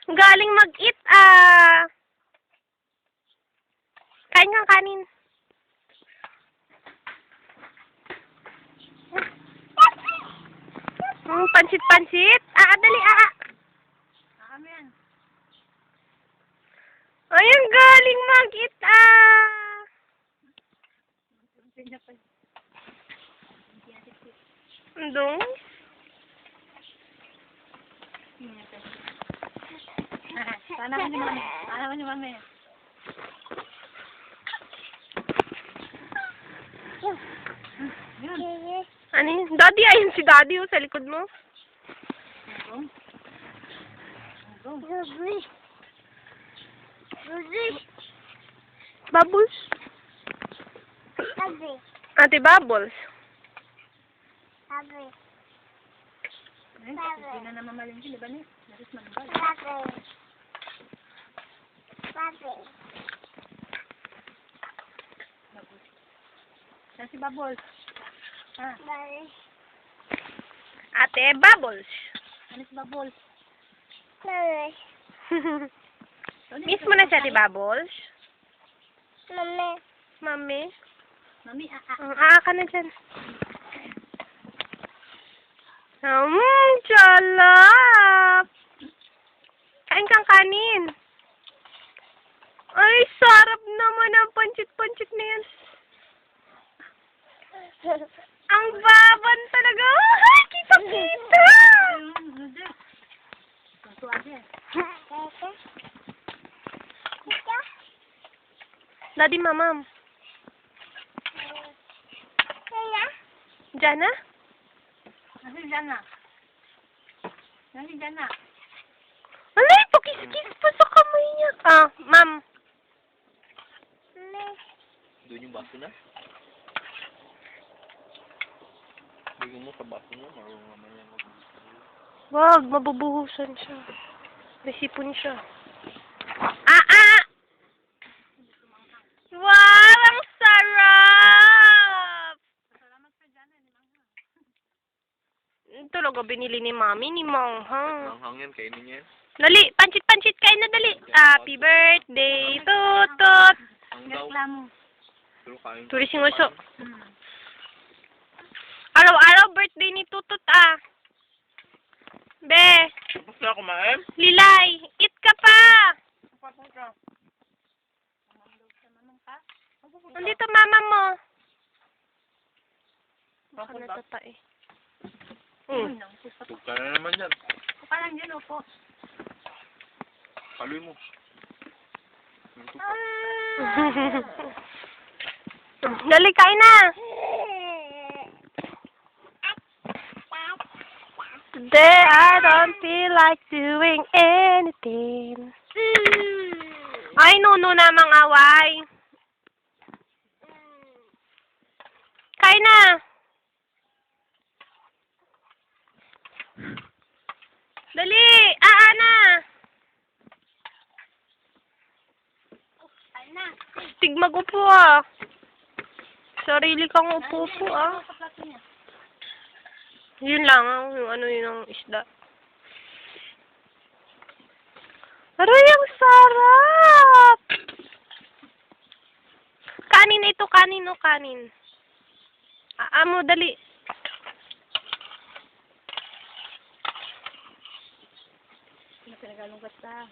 Galing mag-eat, ah. Kain kang kanin. Pansit-pansit. Dali, Amen. Ayun, galing mag-eat, Andong? Sana mo ni mami. Sana mo ni mami. Ano yun? Daddy, ayun si Daddy, sa likod mo. Bubbles? Ate Bubbles? Hindi na namamalin sila ba niya? Naris manubal. Yan si Bubbles. Ate Bubbles. Ano si Bubbles? Miss mo na si Ate Bubbles? Mami? Mami, Ka na dyan. Chalap! Kain kang kanin. Ay, sarap naman ang pansit-pansit na yan. Ang baban talaga. Ay, kita-kita! Daddy, mamam. Jana? Nasi Jana. Nasi Jana. Alay, pakis-kis pa sa kamay niya. Ma'am. Doon yung baso na. Bigyan mo sa baso mo, marunong naman yan. Wag, mabubuhusan siya. May sipon siya. Wow, ang sarap! Talaga binili ni Mami ni Manghang. Manghang yan, kainin niya yan. Dali, pansit-pansit kain na dali. Happy birthday, Tutot! Ang daw. Reklamo. Pero kain. Tulis yung uso. Araw-araw birthday ni Tutot, Be, Tapos na kumain? Lilay, eat ka pa! Nandito mama mo. Baka natatae. Huwag ka na naman yan. Upa lang dyan, upo. Kaluy mo. Dali, kain na! Today I don't feel like doing anything. Ay, nuno na mga away. Kain na! Dali! Na! Kain na. Tig mag-upo, Sarili kang upo-upo, Sa plato niya. Yun lang, yung ano yun ang isda. Aray, ang sarap! Kanin ito, kanin o kanin. Amo, dali. Pinagalong basta.